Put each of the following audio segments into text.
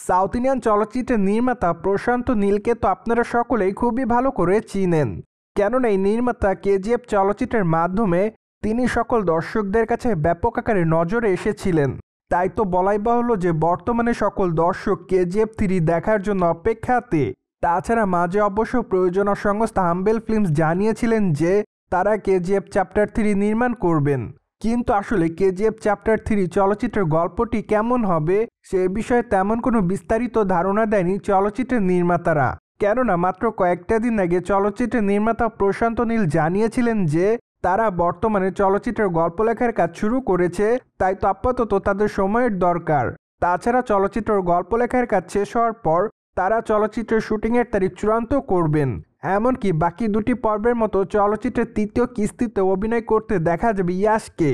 South Indian চলচ্চিত্রের নির্মাতা প্রশান্ত নীলকে তো আপনারা সকলেই খুবই ভালো করে চিনেন, কেননা এই নির্মাতা কেজিএফ চলচ্চিত্রের মাধ্যমে তিনি সকল দর্শকদের কাছে ব্যাপক আকারে নজরে এসেছিলেন। তাই তো বলাই বাহুল্য যে বর্তমানে সকল দর্শক কেজিএফ 3 দেখার জন্য অপেক্ষাতে। তাছাড়া মাঝে অবশ্য প্রযোজনা সংস্থা হাম্বেল ফিল্মস জানিয়েছিলেন যে তারা কেজিএফ চ্যাপ্টার 3 নির্মাণ করবেন, কিন্তু আসলে কেজিএফ চ্যাপ্টার 3 চলচ্চিত্রের গল্পটি কেমন হবে সে বিষয়ে তেমন কোনো বিস্তারিত ধারণা দেয়নি চলচ্চিত্রের নির্মাতারা। কেননা মাত্র কয়েকটা দিন আগে চলচ্চিত্রের নির্মাতা প্রশান্ত নীল জানিয়েছিলেন যে তারা বর্তমানে চলচ্চিত্রের গল্প লেখার কাজ শুরু করেছে, তাই তো আপাতত তাদের সময়ের দরকার। তাছাড়া চলচ্চিত্রের গল্প লেখার কাজ শেষ হওয়ার পর তারা চলচ্চিত্রের শুটিংয়ের তারিখ চূড়ান্ত করবেন। এমনকি বাকি দুটি পর্বের মতো চলচ্চিত্রের তৃতীয় কিস্তিতে অভিনয় করতে দেখা যাবে ইয়াশকে।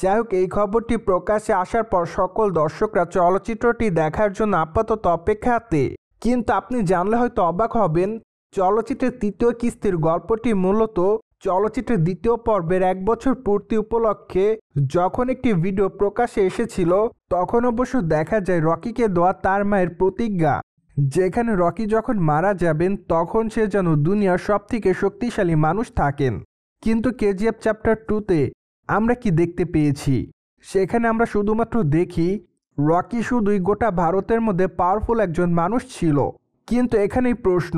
যাই হোক, এই খবরটি প্রকাশ্যে আসার পর সকল দর্শকরা চলচ্চিত্রটি দেখার জন্য আপাতত অপেক্ষাতে। কিন্তু আপনি জানলে হয়তো অবাক হবেন, চলচ্চিত্রের তৃতীয় কিস্তির গল্পটি মূলত চলচ্চিত্রের দ্বিতীয় পর্বের 1 বছর পূর্তি উপলক্ষে যখন একটি ভিডিও প্রকাশ্যে এসেছিল তখন অবশ্য দেখা যায় রকিকে দেওয়া তার মায়ের প্রতিজ্ঞা, যেখানে রকি যখন মারা যাবেন তখন সে যেন দুনিয়ার সবথেকে শক্তিশালী মানুষ থাকেন। কিন্তু কেজিএফ চ্যাপ্টার 2তে আমরা কি দেখতে পেয়েছি? সেখানে আমরা শুধুমাত্র দেখি রকি শুধুই গোটা ভারতের মধ্যে পাওয়ারফুল একজন মানুষ ছিল। কিন্তু এখানেই প্রশ্ন,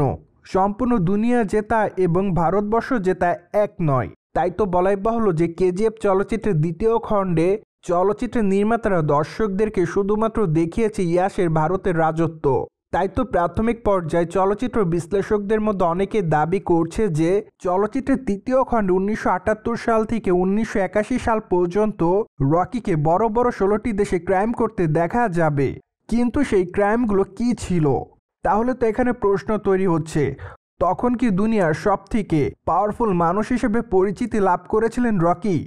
সম্পূর্ণ দুনিয়া জেতা এবং ভারতবর্ষ জেতা এক নয়। তাই তো বলাই বাহুল্য যে কেজিএফ চলচ্চিত্রের দ্বিতীয় খণ্ডে চলচ্চিত্রের নির্মাতারা দর্শকদেরকে শুধুমাত্র দেখিয়েছে ইয়াশের ভারতের রাজত্ব। তাই তো প্রাথমিক পর্যায়ে চলচ্চিত্র বিশ্লেষকদের মধ্যে অনেকে দাবি করছে যে চলচ্চিত্রের তৃতীয় খণ্ডে 1978 সাল থেকে 1981 সাল পর্যন্ত রকিকে বড় বড় 16টি দেশে ক্রাইম করতে দেখা যাবে। কিন্তু সেই ক্রাইমগুলো কি ছিল? তাহলে তো এখানে প্রশ্ন তৈরি হচ্ছে, তখন কি দুনিয়ার সবথেকে পাওয়ারফুল মানুষ হিসেবে পরিচিতি লাভ করেছিলেন রকি,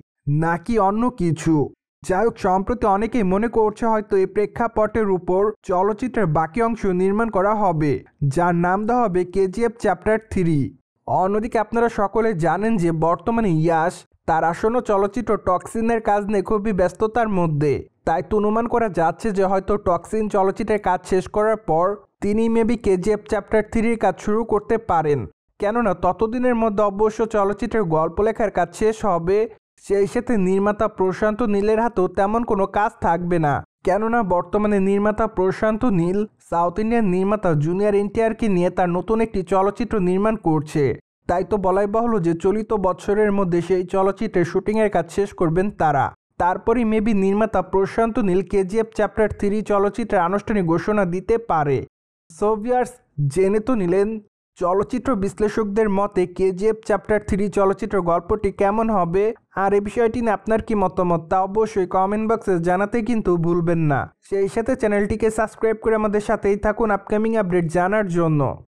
নাকি অন্য কিছু? যাই হোক, সম্প্রতি অনেকেই মনে করছে হয়তো এই প্রেক্ষাপটের উপর চলচ্চিত্রের বাকি অংশ নির্মাণ করা হবে, যার নাম দেওয়া হবে কেজিএফ চ্যাপ্টার 3। অন্যদিকে আপনারা সকলে জানেন যে বর্তমানে ইয়াশ তার আসন্ন চলচ্চিত্র টক্সিনের কাজ নিয়ে খুবই ব্যস্ততার মধ্যে। তাই তো অনুমান করা যাচ্ছে যে হয়তো টক্সিন চলচ্চিত্রের কাজ শেষ করার পর তিনি মেবি কেজিএফ চ্যাপ্টার 3 কাজ শুরু করতে পারেন। কেননা ততদিনের মধ্যে অবশ্য চলচ্চিত্রের গল্প লেখার কাজ শেষ হবে, সেই সাথে নির্মাতা প্রশান্ত নীলের হাতেও তেমন কোনো কাজ থাকবে না। কেননা বর্তমানে নির্মাতা প্রশান্ত নীল সাউথ ইন্ডিয়ান নির্মাতা জুনিয়র এনটিআরকে নিয়ে তার নতুন একটি চলচ্চিত্র নির্মাণ করছে। তাই তো বলাই বাহুল্য যে চলিত বছরের মধ্যে সেই চলচ্চিত্রের শুটিংয়ের কাজ শেষ করবেন তারা। তারপরই মেবি নির্মাতা প্রশান্ত নীল কেজিএফ চ্যাপ্টার 3 চলচ্চিত্রের আনুষ্ঠানিক ঘোষণা দিতে পারে। সো ভিউয়ার্স, জেনে তো নিলেন চলচ্চিত্র বিশ্লেষকদের মতে কেজিএফ চ্যাপ্টার 3 চলচ্চিত্র গল্পটি কেমন হবে। আর এই বিষয়টি নিয়ে আপনার কি মতামত তা অবশ্যই কমেন্ট বক্সে জানাতে কিন্তু ভুলবেন না। সেই সাথে চ্যানেলটিকে সাবস্ক্রাইব করে আমাদের সাথেই থাকুন আপকামিং আপডেট জানার জন্য।